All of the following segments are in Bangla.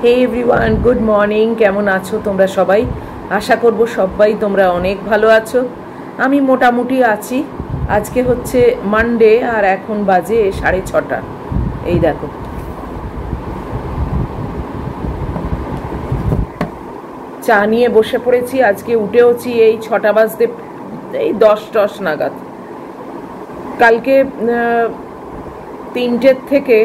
হে এভরিওয়ান, গুড মর্নিং। কেমন আছো তোমরা সবাই? আশা করব সবাই তোমরা অনেক ভালো আছো। আমি মোটামুটি আছি। আজকে হচ্ছে মানডে আর এখন বাজে 6:30। এই দেখো, চা নিয়ে বসে পড়েছি। আজকে উঠেওছি এই 6টা বাজতে, এই 10 নাগাদ। কালকে 3টের থেকে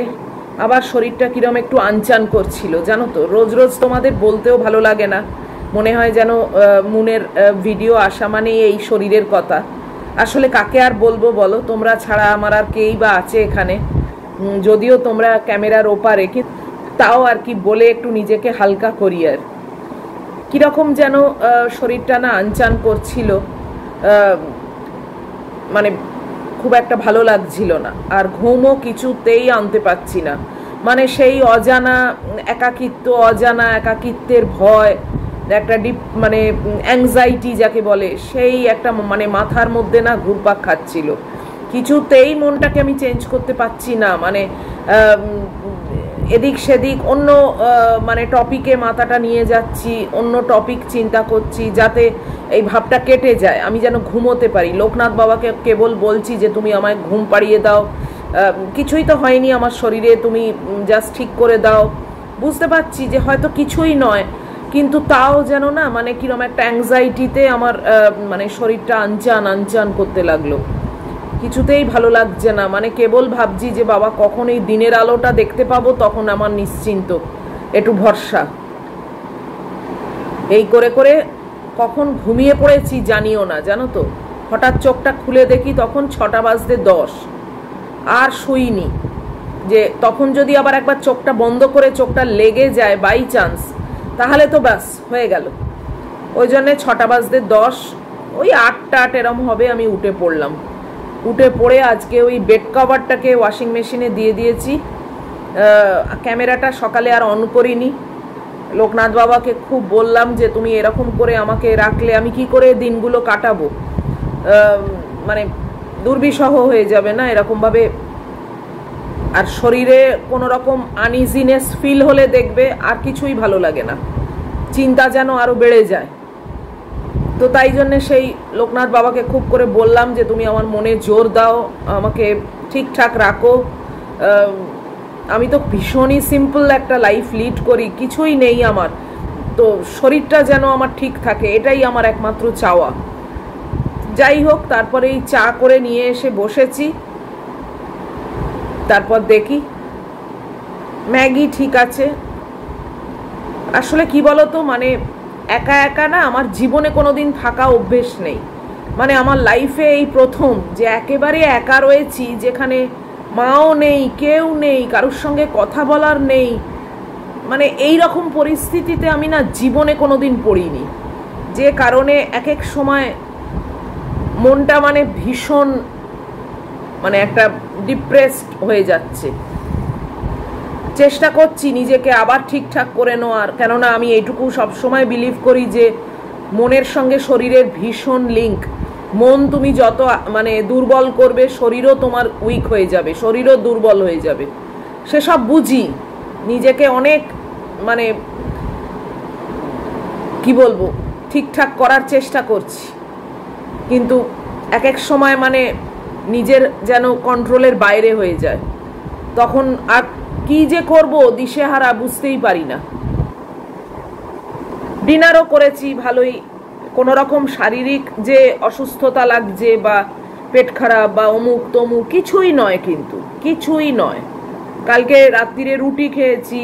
আবার শরীরটা কিরম একটু আনচান করছিল, জানো তো। রোজ রোজ তোমাদের বলতেও ভালো লাগে না, মনে হয় যেন মুনের ভিডিও আসা মানে এই শরীরের কথা। আসলে কাকে আর বলবো বলো, তোমরা ছাড়া আমার আর কেই বা আছে এখানে। যদিও তোমরা ক্যামেরার ওপারে, তাও আর কি বলে একটু নিজেকে হালকা করি। আর কীরকম যেন শরীরটা না আনচান করছিল, মানে খুব একটা ভালো লাগছিল না। আর ঘুমও কিছুতেই আনতে পারছি না। মানে সেই অজানা একাকিত্বের ভয়, একটা মানে অ্যাংজাইটি যাকে বলে, সেই একটা মানে মাথার মধ্যে না ঘুরপাক খাচ্ছিল। কিছুতেই মনটাকে আমি চেঞ্জ করতে পারছি না। মানে এদিক সেদিক অন্য মানে টপিকে মাথাটা নিয়ে যাচ্ছি, অন্য টপিক চিন্তা করছি যাতে এই ভাবটা কেটে যায়, আমি যেন ঘুমোতে পারি। লোকনাথ বাবাকে কেবল বলছি যে তুমি আমায় ঘুম পাড়িয়ে দাও, কিছুই তো হয়নি আমার শরীরে, তুমি জাস্ট ঠিক করে দাও। বুঝতে পারছি যে হয়তো কিছুই নয়, কিন্তু তাও যেন না মানে কিরম একটা অ্যাংজাইটিতে আমার মানে শরীরটা আনচান করতে লাগলো। কিছুতেই ভালো লাগছে না। মানে কেবল ভাবছি যে বাবা কখন এই দিনের আলোটা দেখতে পাবো, তখন আমার নিশ্চিন্ত একটু ভরসা। এই করে করে কখন ঘুমিয়ে পড়েছি জানিও না, জানো তো। হঠাৎ চোখটা খুলে দেখি তখন 6টা বাজতে 10। আর শুইনি, যে তখন যদি আবার একবার চোখটা বন্ধ করে চোখটা লেগে যায় বাই চান্স, তাহলে তো ব্যাস হয়ে গেল। ওই জন্যে 6টা বাজতে 10, ওই 8 এরম হবে আমি উঠে পড়লাম। উঠে পড়ে আজকে ওই বেড কভারটাকে ওয়াশিং মেশিনে দিয়ে দিয়েছি। ক্যামেরাটা সকালে আর অন করিনি। লোকনাথ বাবাকে খুব বললাম যে তুমি এরকম করে আমাকে রাখলে আমি কি করে দিনগুলো কাটাবো, মানে দুর্বিষহ হয়ে যাবে না এরকমভাবে। আর শরীরে কোনো রকম আনইজিনেস ফিল হলে দেখবে আর কিছুই ভালো লাগে না, চিন্তা যেন আরও বেড়ে যায়। তো তাই জন্যে সেই লোকনাথ বাবাকে খুব করে বললাম যে তুমি আমার মনে জোর দাও, আমাকে ঠিকঠাক রাখো। আমি তো ভীষণই সিম্পল একটা লাইফ লিড করি, কিছুই নেই আমার, তো শরীরটা যেন আমার ঠিক থাকে, এটাই আমার একমাত্র চাওয়া। যাই হোক, তারপরে এই চা করে নিয়ে এসে বসেছি। তারপর দেখি ম্যাগি ঠিক আছে। আসলে কি বলতো, মানে একা একা না আমার জীবনে কোনোদিন থাকা অভ্যেস নেই। মানে আমার লাইফে এই প্রথম যে একেবারে একা রয়েছি, যেখানে মাও নেই, কেউ নেই, কারোর সঙ্গে কথা বলার নেই। মানে এই রকম পরিস্থিতিতে আমি না জীবনে কোনোদিন পড়িনি, যে কারণে এক এক সময় মনটা মানে ভীষণ মানে একটা ডিপ্রেসড হয়ে যাচ্ছে। চেষ্টা করছি নিজেকে আবার ঠিকঠাক করে নেওয়ার, কেননা আমি এইটুকু সবসময় বিলিভ করি যে মনের সঙ্গে শরীরের ভীষণ লিঙ্ক। মন তুমি যত মানে দুর্বল করবে, শরীরও তোমার উইক হয়ে যাবে, শরীরও দুর্বল হয়ে যাবে। সেসব বুঝি, নিজেকে অনেক মানে কি বলবো ঠিকঠাক করার চেষ্টা করছি, কিন্তু এক এক সময় মানে নিজের যেন কন্ট্রোলের বাইরে হয়ে যায়। তখন আর কি যে করব দিশেহারা, বুঝতেই পারি না। ডিনারও করেছি ভালোই। কোনো রকম শারীরিক যে অসুস্থতা লাগছে বা পেট খারাপ বা অমুক তমুক কিছুই নয়, কিন্তু কিছুই নয়। কালকে রাত্রিরে রুটি খেয়েছি,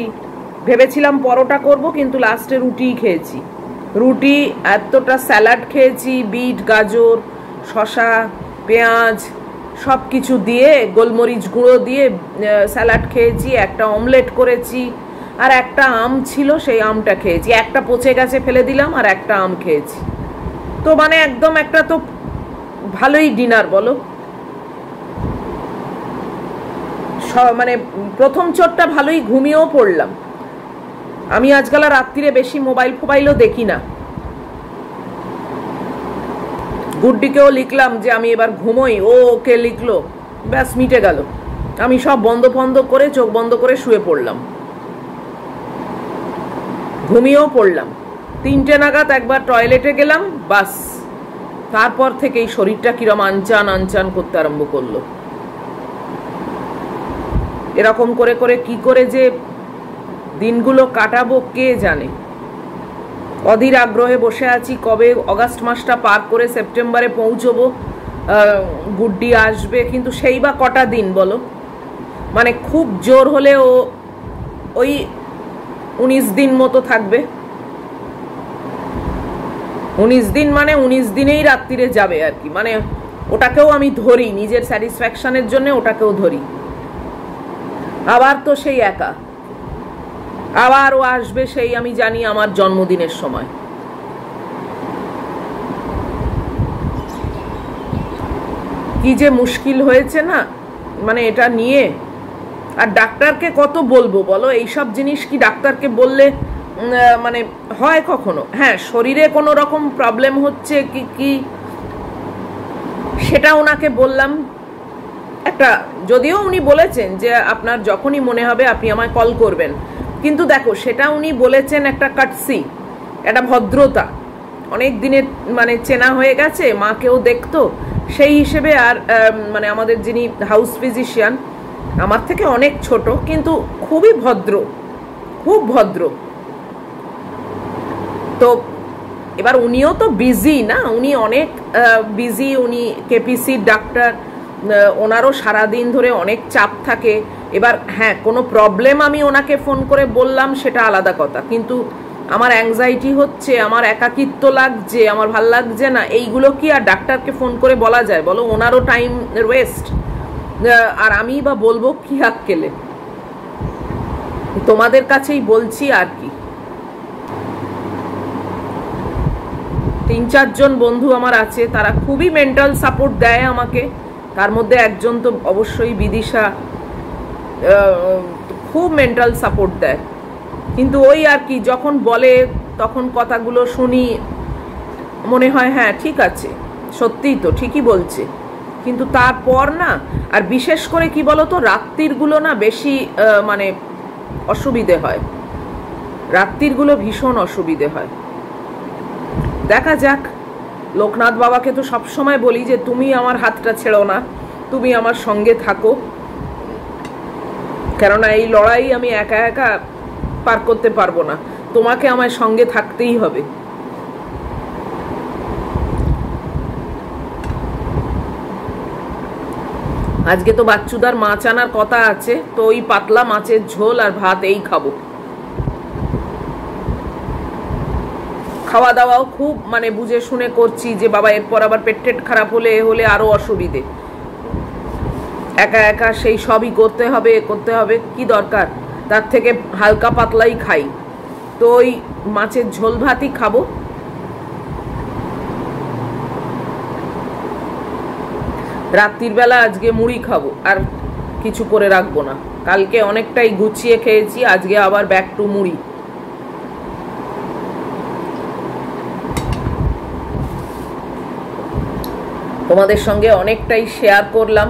ভেবেছিলাম পরোটা করব, কিন্তু লাস্টে রুটিই খেয়েছি। রুটি, এতটা স্যালাড খেয়েছি, বিট, গাজর, শসা, পেঁয়াজ সব কিছু দিয়ে, গোলমরিচ গুঁড়ো দিয়ে স্যালাড খেয়েছি। একটা অমলেট করেছি, আর একটা আম ছিল, সেই আমটা খেয়েছি। একটা পচে গেছে ফেলে দিলাম, আর একটা আম খেয়েছি। তো মানে একদম একটা তো ভালোই ডিনার বলো। মানে প্রথম চোটটা ভালোই ঘুমিয়েও পড়লাম। আমি আজকাল আর রাত্রিরে বেশি মোবাইলও দেখি না। গুড্ডিকেও লিখলাম যে আমি এবার ঘুমোই, ও ওকে লিখলো, ব্যাস মিটে গেল। আমি সব বন্ধ করে চোখ বন্ধ করে শুয়ে পড়লাম। ঘুমিয়েও পড়লাম। 3টে নাগাদ একবার টয়লেটে গেলাম, বাস তারপর থেকেই শরীরটা কিরম আনচান আনচান করতে আরম্ভ করলো। এরকম করে করে কি করে যে দিনগুলো কাটাবো কে জানে। অধীর আগ্রহে বসে আছি কবে অগাস্ট মাসটা পার করে সেপ্টেম্বরে পৌঁছবো, গুড্ডি আসবে, কিন্তু সেই বা কটা দিন বলো। মানে খুব জোর হলে ওই 19 দিন মতো থাকবে। 19 দিন মানে 19 দিনেই রাত্রিরে যাবে আর কি। মানে ওটাকেও আমি ধরি নিজের স্যাটিসফ্যাকশনের জন্য, ওটাকেও ধরি। আবার তো সেই একা, আবার ও আসবে সেই আমি জানি আমার জন্মদিনের সময়। কি যে মুশকিল হয়েছে না মানে এটা নিয়ে। আর ডাক্তারকে কত বলবো বলো এইসব জিনিস? কি ডাক্তারকে বললে মানে হয় কখনো? হ্যাঁ, শরীরে কোনো রকম প্রবলেম হচ্ছে কি সেটা ওনাকে বললাম একটা, যদিও উনি বলেছেন যে আপনার যখনই মনে হবে আপনি আমায় কল করবেন, কিন্তু দেখো সেটা উনি বলেছেন একটা কাটসি, একটা ভদ্রতা, অনেক দিনের মানে চেনা হয়ে গেছে, মাকেও দেখতো সেই হিসেবে। আর মানে আমাদের যিনি হাউস ফিজিশিয়ান আমার থেকে অনেক ছোট, কিন্তু খুবই ভদ্র, খুব ভদ্র। তো এবার উনিও তো বিজি না, উনি অনেক বিজি, উনি কেপিসির ডাক্তার, ওনারও সারাদিন ধরে অনেক চাপ থাকে। এবার হ্যাঁ, কোনো প্রবলেম আমি ওনাকে ফোন করে বললাম সেটা আলাদা কথা, কিন্তু আমার অ্যাংজাইটি হচ্ছে, আমার একাকিত্ব লাগছে, আমার ভাল লাগছে না, এইগুলো কি আর ডাক্তারকে ফোন করে বলা যায় বলো? ওনারও টাইম ওয়েস্ট, আর আমি বা বলবো কি আক্কেলে? তোমাদের কাছেই বলছি আর কি। 3-4 জন বন্ধু আমার আছে, তারা খুবই মেন্টাল সাপোর্ট দেয় আমাকে। তার মধ্যে একজন তো অবশ্যই বিদিশা, খুব মেন্টাল সাপোর্ট দেয়। কিন্তু ওই আর কি, যখন বলে তখন কথাগুলো শুনি, মনে হয় হ্যাঁ ঠিক আছে, সত্যিই তো ঠিকই বলছে। কিন্তু তারপর না, আর বিশেষ করে কি বলতো, রাত্রিরগুলো না বেশি মানে অসুবিধে হয়, রাত্রিরগুলো ভীষণ অসুবিধে হয়। দেখা যাক, লোকনাথ বাবাকে তো সবসময় বলি যে তুমি আমার হাতটা ছেড়ো না, তুমি আমার সঙ্গে থাকো, কেননা এই লড়াই আমি একা একা পার করতে পারবো না, তোমাকে আমার সঙ্গে থাকতেই হবে। আজকে তো বাচ্চুদার মাছ আনার কথা আছে, তো ওই পাতলা মাছের ঝোল আর ভাত এই খাবো। খাওয়া দাওয়াও খুব মানে বুঝে শুনে করছি, যে বাবা এরপর আবার পেট খারাপ হলে আরো অসুবিধে, একা একা সেই সবই করতে হবে, কি দরকার? তার থেকে হালকা পাতলাই খাই। তো ওই মাছের ঝোল ভাতই খাবো। রাত্রির বেলা আজকে মুড়ি খাবো, আর কিছু করে রাখবো না। কালকে অনেকটাই গুছিয়ে খেয়েছি, আজকে আবার ব্যাক টু মুড়ি। তোমাদের সঙ্গে অনেকটাই শেয়ার করলাম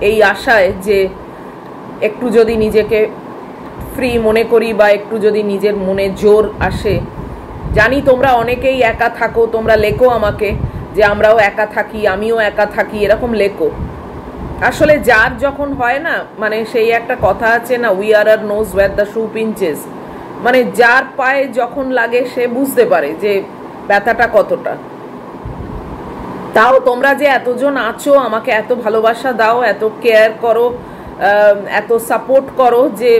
এই আশায় যে একটু যদি নিজেকে ফ্রি মনে করি বা একটু যদি নিজের মনে জোর আসে। জানি তোমরা অনেকেই একা থাকো, তোমরা লেখো আমাকে যে আমরাও একা থাকি, আমিও একা থাকি, এরকম লেখো। আসলে যার যখন হয় না, মানে সেই একটা কথা আছে না, we are are knows where the shoe pinches, মানে যার পায়ে যখন লাগে সে বুঝতে পারে যে ব্যথাটা কতটা। তাও তোমরা যে এতজন আছো, আমাকে এত ভালোবাসা দাও, এত কেয়ার করো, এত সাপোর্ট করো, যে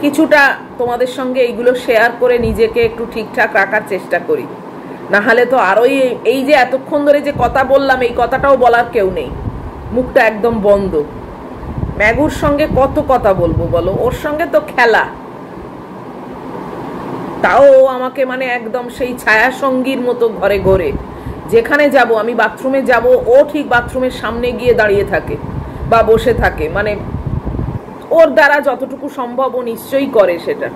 কিছুটা তোমাদের সঙ্গে এইগুলো শেয়ার করে নিজেকে একটু ঠিকঠাক রাখার চেষ্টা করি। না হলে তো আরোই এই যে এতক্ষণ ধরে যে কথা বললাম, এই কথাটাও বলার কেউ নেই, মুখটা একদম বন্ধ। ম্যাগুর সঙ্গে কত কথা বলবো বলো, ওর সঙ্গে তো খেলা, তাও আমাকে মানে একদম সেই ছায়া সঙ্গীর মতো ঘরে ঘরে যেখানে যাব, আমি বাথরুমে যাব, ও ঠিক বাথরুমের সামনে গিয়ে দাঁড়িয়ে থাকে বা বসে থাকে, মানে ওর দ্বারা যতটুকু সম্ভব ও নিশ্চয়ই করে সেটা।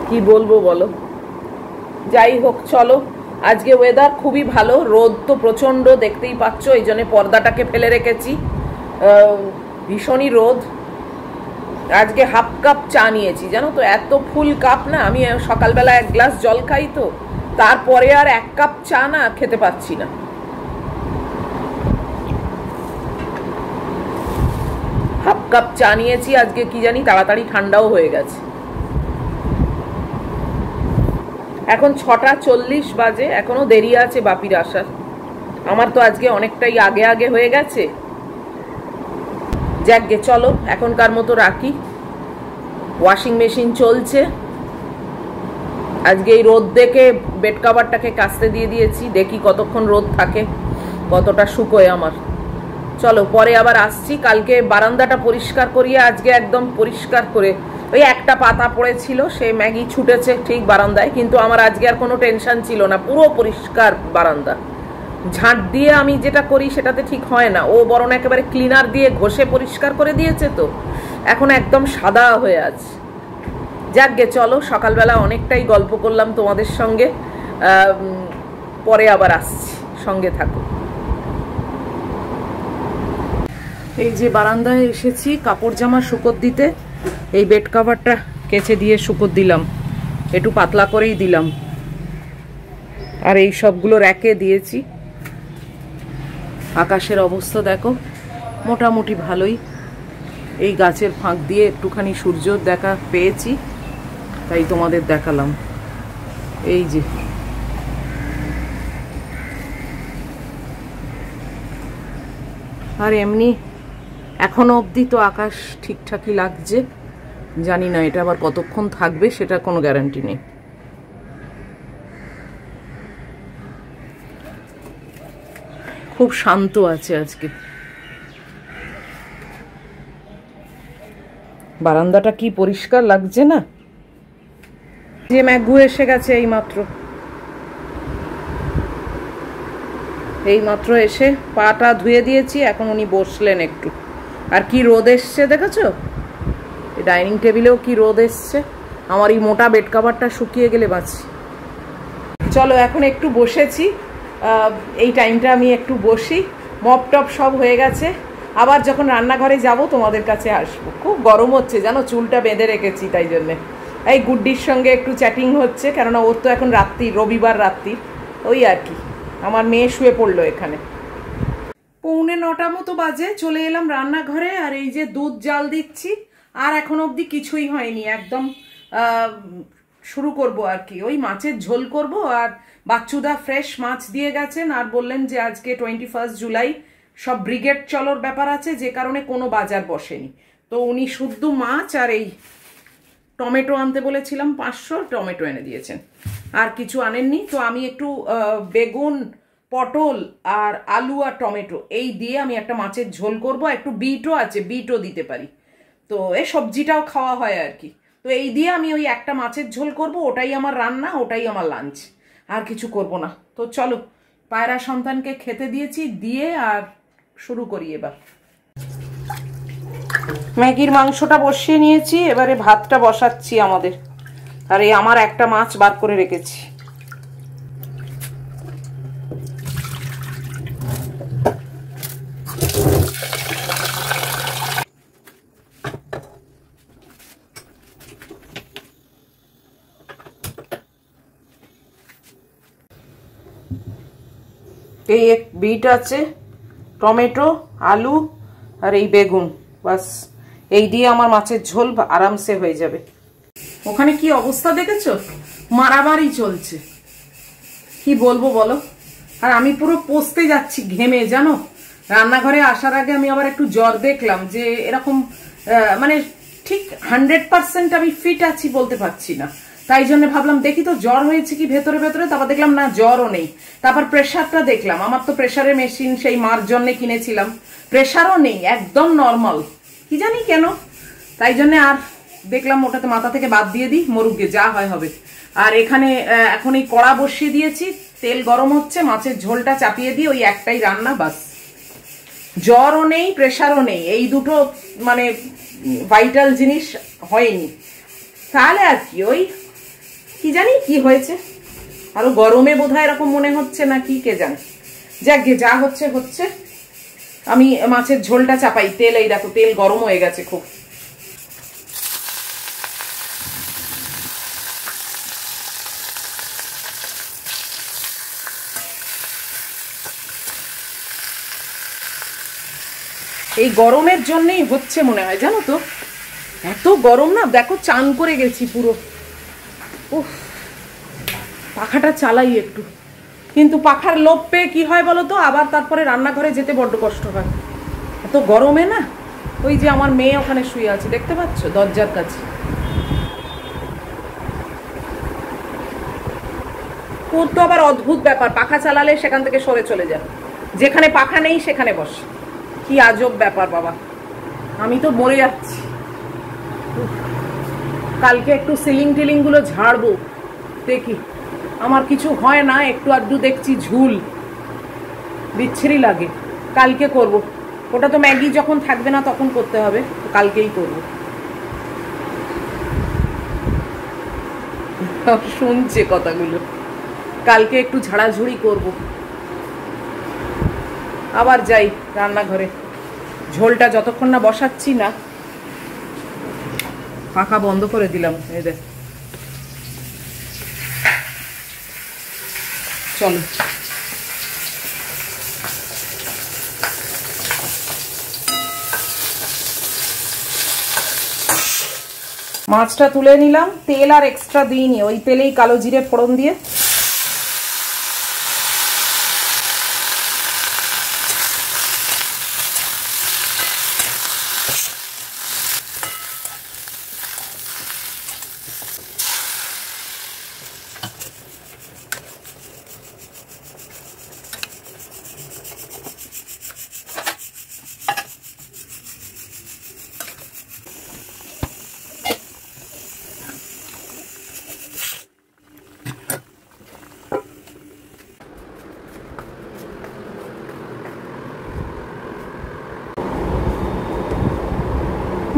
কি বলবো বলো? যাই হোক, চলো। আজকে ওয়েদার খুবই ভালো, রোদ তো প্রচন্ড, দেখতেই পাচ্ছ, এই জন্য পর্দাটাকে ফেলে রেখেছি, ভীষণই রোদ। আজকে হাফ কাপ চা নিয়েছি, জানো তো। এত ফুল কাপ না, আমি সকালবেলা 1 গ্লাস জল খাই, তো তারপরে আর 1 কাপ চা না খেতে পাচ্ছি না। হাফ কাপ চা নিয়েছি আজকে, কি জানি তাড়াতাড়ি ঠান্ডাও হয়ে গেছে। এখন 6:40 বাজে, এখনো দেরি আছে বাপির আসার। আমার তো আজকে অনেকটাই আগে আগে হয়ে গেছে। যাকগে, চলো এখনকার মতো রাখি। ওয়াশিং মেশিন চলছে। আজকে এই রোদ দেখে বেড কভারটাকে কাচতে দিয়ে দিয়েছি, দেখি কতক্ষণ রোদ থাকে, কতটা শুকোয় আমার। চলো পরে আবার আসছি। কালকে বারান্দাটা পরিষ্কার করিয়ে আজকে একদম পরিষ্কার করে, ওই একটা পাতা পড়েছিল, সে ম্যাগি ছুটেছে ঠিক বারান্দায়, কিন্তু আমার আজকে আর কোনো টেনশন ছিল না, পুরো পরিষ্কার বারান্দা। ঝাঁট দিয়ে আমি যেটা করি সেটাতে ঠিক হয় না, ও বরং একেবারে ক্লিনার দিয়ে ঘষে পরিষ্কার করে দিয়েছে, তো এখন একদম সাদা হয়ে আছে। যাকগে, চলো সকালবেলা অনেকটাই গল্প করলাম তোমাদের সঙ্গে, পরে আবার আসছি, সঙ্গে থাকো। এই যে বারান্দায় এসেছি কাপড় জামা শুকোত দিতে। এই বেড কভারটা কেচে দিয়ে শুকোত দিলাম, একটু পাতলা করেই দিলাম, আর এই সবগুলো র্যাকে দিয়েছি। আকাশের অবস্থা দেখো, মোটামুটি ভালোই। এই গাছের ফাঁক দিয়ে একটুখানি সূর্য দেখা পেয়েছি, তাই তোমাদের দেখালাম। এই যে আর এমনি এখনো অবধি তো আকাশ ঠিকঠাকই লাগছে, জানি না এটা আবার কতক্ষণ থাকবে, সেটা কোনো গ্যারান্টি নেই। খুব শান্ত আছে আজকে। বারান্দাটা কি পরিষ্কার লাগছে না। যে ম্যাগু এসে গেছে এইমাত্র এসে পাটা ধুয়ে দিয়েছি, এখন উনি বসলেন একটু। আর কি রোদ এসছে দেখেছো, ডাইনিং টেবিলেও কি রোদ এসছে। আমার এই মোটা বেড কভারটা শুকিয়ে গেলে বাঁচি। চলো এখন একটু বসেছি, এই টাইমটা আমি একটু বসি। মপ টপ সব হয়ে গেছে, আবার যখন রান্নাঘরে যাব তোমাদের কাছে আসবো। খুব গরম হচ্ছে জানো, চুলটা বেঁধে রেখেছি তাই জন্যে। এই গুড্ডির সঙ্গে একটু চ্যাটিং হচ্ছে, কেননা ওর তো এখন রাত্রি, রবিবার রাত্রি, ওই আর কি। আমার মেয়ে শুয়ে পড়লো এখানে। 8:45 মতো বাজে, চলে এলাম রান্নাঘরে। আর এই যে দুধ জাল দিচ্ছি, আর এখন অবধি কিছুই হয়নি, একদম শুরু করব আর কি। ওই মাছের ঝোল করব, আর বাচ্চুদা ফ্রেশ মাছ দিয়ে গেছেন, আর বললেন যে আজকে 21 জুলাই সব ব্রিগেড চলোর ব্যাপার আছে, যে কারণে কোনো বাজার বসেনি। তো উনি শুদ্ধ মাছ আর এই টমেটো আনতে বলেছিলাম 500, টমেটো এনে দিয়েছেন, আর কিছু আনেননি। তো আমি একটু বেগুন, পটল আর আলু আর টমেটো এই দিয়ে আমি একটা মাছের ঝোল করব। একটু বিটও আছে, বিটও দিতে পারি, তো এই সবজিটাও খাওয়া হয় আর কি। তো এই দিয়ে আমি ওই একটা মাছের ঝোল করব, ওটাই আমার রান্না, ওটাই আমার লাঞ্চ, আর কিছু করব না। তো চলো, পায়রা সন্তানকে খেতে দিয়েছি, দিয়ে আর শুরু করি এবার। ম্যাগির মাংসটা বসিয়ে নিয়েছি, এবারে ভাতটা বসাচ্ছি আমাদের। আর এই আমার একটা মাছ বার করে রেখেছি। এই এক বিট আছে, টমেটো, আলু আর এই বেগুন, বাস এই দিয়ে আমার মাছের ঝোল আরামসে হয়ে যাবে। ওখানে কি অবস্থা দেখেছো, মারামারি চলছে, কি বলবো বলো। আর আমি পুরো পচতে যাচ্ছি ঘেমে, জানো। রান্নাঘরে আসার আগে আমি আবার একটু জ্বর দেখলাম, যে এরকম মানে ঠিক 100% আমি ফিট আছি বলতে পারছি না। তাই জন্য ভাবলাম দেখি তো জ্বর হয়েছে কি ভেতরে ভেতরে। তারপর দেখলাম না, জ্বরও নেই। তারপর প্রেশারটা দেখলাম, আমার তো প্রেশারের মেশিন সেই মার জন্য কিনেছিলাম, প্রেশারও নেই, একদম নর্মাল। কি জানি কেন, তাই জন্য আর দেখলাম ওটাতে মাথা থেকে বাদ দিয়ে দিই, মরুগে যা হয় হবে। আর এখানে এখন এই কড়া বসিয়ে দিয়েছি, তেল গরম হচ্ছে, মাছের ঝোলটা চাপিয়ে দিয়ে ওই একটাই রান্না, বাস। জ্বরও নেই, প্রেশারও নেই, এই দুটো মানে ভাইটাল জিনিস হয়নি। তাহলে আর কি, ওই কি জানি কি হয়েছে, আরো গরমে বোধহয় এরকম মনে হচ্ছে না কি, কে জানে। যাকগে, যা হচ্ছে হচ্ছে। আমি মাছের ঝোলটা চাপাই, তেল এই দেখো তেল গরম হয়ে গেছে খুব। এই গরমের জন্যই হচ্ছে মনে হয়, জানো তো, এত গরম না, দেখো চান করে গেছি পুরো। উফ, পাখাটা চালাই একটু, কিন্তু পাখার লোভ পেয়ে কি হয় বলো তো, আবার তারপরে রান্নাঘরে যেতে বড্ড কষ্ট হয় এত গরমে না। ওই যে আমার মেয়ে ওখানে শুয়ে আছে, দেখতে পাচ্ছ, দরজার কাছে। ওর তো আবার অদ্ভুত ব্যাপার, পাখা চালালে সেখান থেকে সরে চলে যায়, যেখানে পাখা নেই সেখানে বসে। কি আজব ব্যাপার বাবা, আমি তো মরে যাচ্ছি। কালকে একটু সিলিং টিলিং গুলো ঝাড়বো, দেখি। আমার কিছু হয় না, একটু আধটু দেখছি ঝুল, বিচ্ছিরি লাগে। কালকে করব, ওটা তো ম্যাগি যখন থাকবে না তখন করতে হবে, কালকেই করব। শুনছে কথাগুলো, কালকে একটু ঝাড়াঝুড়ি করব। আবার যাই রান্নাঘরে, ঝোলটা যতক্ষণ না বসাচ্ছি না। পাখা বন্ধ করে দিলাম, এই দেখ। চলো, মাছটা তুলে নিলাম, তেল আর এক্সট্রা দিইনি, ওই তেলেই কালো জিরে ফোড়ন দিয়ে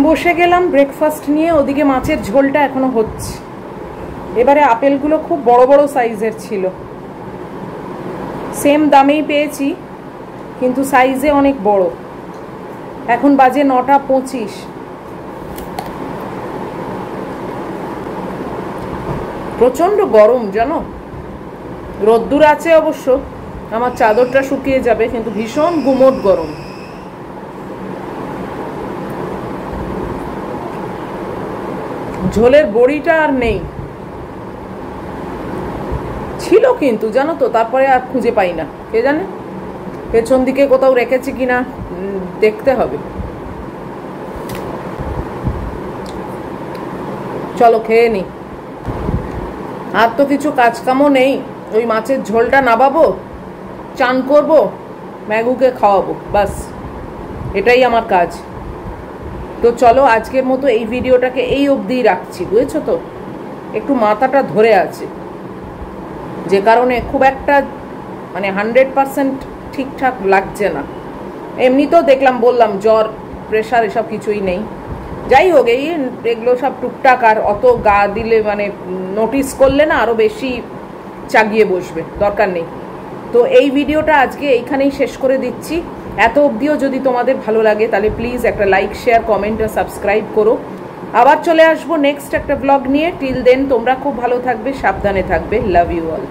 বসে গেলাম ব্রেকফাস্ট নিয়ে। ওদিকে মাছের ঝোলটা এখনো হচ্ছে। এবারে আপেলগুলো খুব বড় বড় সাইজের ছিল, সেম দামেই পেয়েছি কিন্তু সাইজে অনেক বড়। এখন বাজে 9:25। প্রচন্ড গরম জানো, রোদ্দুর আছে অবশ্য, আমার চাদরটা শুকিয়ে যাবে, কিন্তু ভীষণ গুমোট গরম। ঝোলের বড়িটা আর নেই, ছিল কিন্তু জানো তো, তারপরে আর খুঁজে পাই না, কে জানে পেছন দিকে কোথাও রেখেছি কিনা, দেখতে হবে। চলো খেয়ে নি, আর তো কিছু কাজকামও নেই। ওই মাছের ঝোলটা নাবাবো, চান করব, ম্যাগুকে খাওয়াবো, বাস এটাই আমার কাজ। তো চলো আজকের মতো এই ভিডিওটাকে এই অবধিই রাখছি, বুঝেছো তো। একটু মাথাটা ধরে আছে, যে কারণে খুব একটা মানে 100% ঠিকঠাক লাগছে না। এমনিতেও দেখলাম, বললাম জ্বর প্রেশার এসব কিছুই নেই। যাই হোক, এগুলো সব টুকটাক, আর অত গা দিলে মানে নোটিস করলে না আরও বেশি চাগিয়ে বসবে, দরকার নেই। তো এই ভিডিওটা আজকে এইখানেই শেষ করে দিচ্ছি। এত অবধিও যদি তোমাদের ভালো লাগে তাহলে প্লিজ একটা লাইক, শেয়ার, কমেন্ট আর সাবস্ক্রাইব করো। আবার চলে আসবো নেক্সট একটা ব্লগ নিয়ে। টিল দেন তোমরা খুব ভালো থাকবে, সাবধানে থাকবে। Love you all.